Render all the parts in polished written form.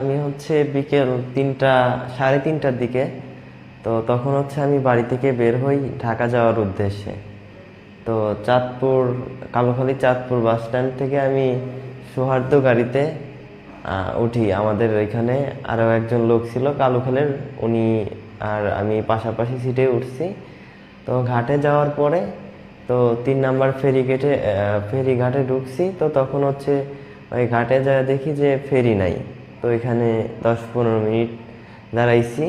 আমি হচ্ছে বিকেল 3টা, 3:30টার দিকে। তো তখন হচ্ছে আমি বাড়ি থেকে বের হই ঢাকা যাওয়ার উদ্দেশ্যে। তো চাঁদপুর, কালুখালী চাঁদপুর বাস স্ট্যান্ড থেকে আমি সৌহার্দ্য গাড়িতে উঠি। আমাদের এখানে আরও একজন লোক ছিল কালুখালের, উনি আর আমি পাশাপাশি সিটে উঠছি। তো ঘাটে যাওয়ার পরে তো 3 নাম্বার ফেরিঘাটে ঢুকছি। তো তখন হচ্ছে ওই ঘাটে যা দেখি যে ফেরি নাই। তো এখানে 10-15 মিনিট দাঁড়াইছি।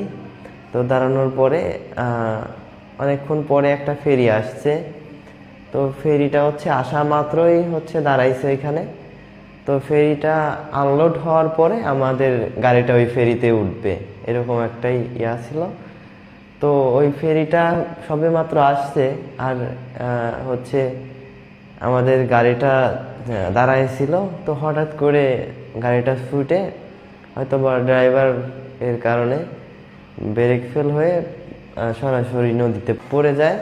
তো দাঁড়ানোর পরে অনেকক্ষণ পরে একটা ফেরি আসছে। তো ফেরিটা হচ্ছে আসা মাত্রই হচ্ছে দাঁড়াইছে এখানে। তো ফেরিটা আনলোড হওয়ার পরে আমাদের গাড়িটা ওই ফেরিতে উঠবে, এরকম একটাই ছিল। তো ওই ফেরিটা সবে মাত্র আসছে, আর হচ্ছে আমাদের গাড়িটা দাঁড়াইছিল। তো হঠাৎ করে গাড়িটা ছুটে হয়তো বা ড্রাইভার এর কারণে ব্রেক ফেল হয়ে সরাসরি নদীতে পড়ে যায়।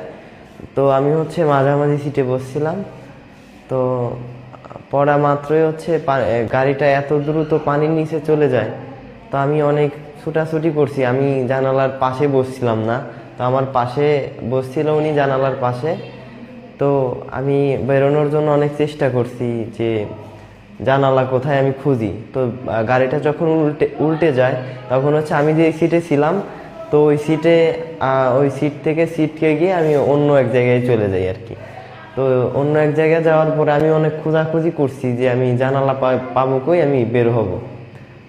তো আমি হচ্ছে মাঝামাঝি সিটে বসছিলাম। তো পড়া মাত্রই হচ্ছে গাড়িটা এত দ্রুত পানির নিচে চলে যায়। তো আমি অনেক ছুটাছুটি করছি, আমি জানালার পাশে বসছিলাম না। তো আমার পাশে বসছিল উনি জানালার পাশে। তো আমি বেরোনোর জন্য অনেক চেষ্টা করছি যে জানালা কোথায় আমি খুঁজি। তো গাড়িটা যখন উল্টে যায় তখন হচ্ছে আমি যে সিটে ছিলাম, তো ওই সিট থেকে সিটকে গিয়ে আমি অন্য এক জায়গায় চলে যাই আর কি। তো অন্য এক জায়গায় যাওয়ার পরে আমি অনেক খোঁজাখুঁজি করছি যে আমি জানালা পাবো কই, আমি বের হব।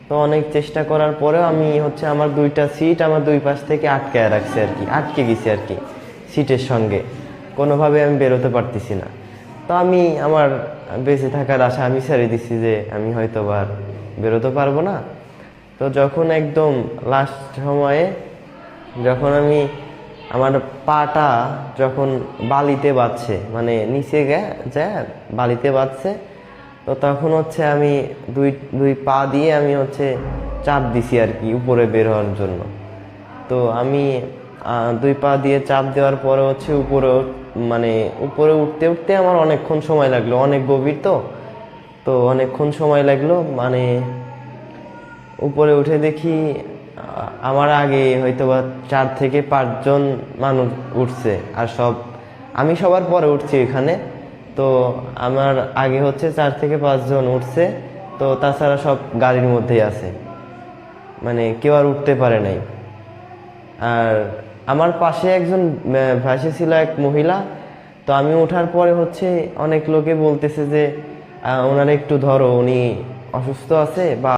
তো অনেক চেষ্টা করার পরেও আমি হচ্ছে আমার 2টা সিট আমার 2 পাশ থেকে আটকে রাখছি আর কি, আটকে গেছি আর কি সিটের সঙ্গে। কোনোভাবে আমি বেরোতে পারতেছি না। তো আমি আমার বেঁচে থাকার আশা আমি ছেড়ে দিচ্ছি যে আমি হয়তো আর বেরোতে পারবো না। তো যখন একদম লাস্ট সময়ে যখন আমার পাটা যখন বালিতে বাজছে, মানে নিচে যায় বালিতে বাজছে, তো তখন হচ্ছে আমি দুই পা দিয়ে আমি হচ্ছে চাপ দিছি আর কি উপরে বের হওয়ার জন্য। তো আমি 2 পা দিয়ে চাপ দেওয়ার পরে হচ্ছে উপরে উঠতে উঠতে আমার অনেকক্ষণ সময় লাগলো, অনেক গভীর। তো অনেকক্ষণ সময় লাগলো, উপরে উঠে দেখি আমার আগে হয়তো বা 4 থেকে 5 জন মানুষ উঠছে, আর আমি সবার পরে উঠছি এখানে। তো আমার আগে হচ্ছে 4 থেকে 5 জন উঠছে। তো তাছাড়া সব গাড়ির মধ্যেই আছে, কেউ আর উঠতে পারে নাই। আর আমার পাশে একজন ভাসে ছিল এক মহিলা। তো আমি ওঠার পরে হচ্ছে অনেক লোকে বলতেছে যে ওনারা একটু ধরো, উনি অসুস্থ আছে বা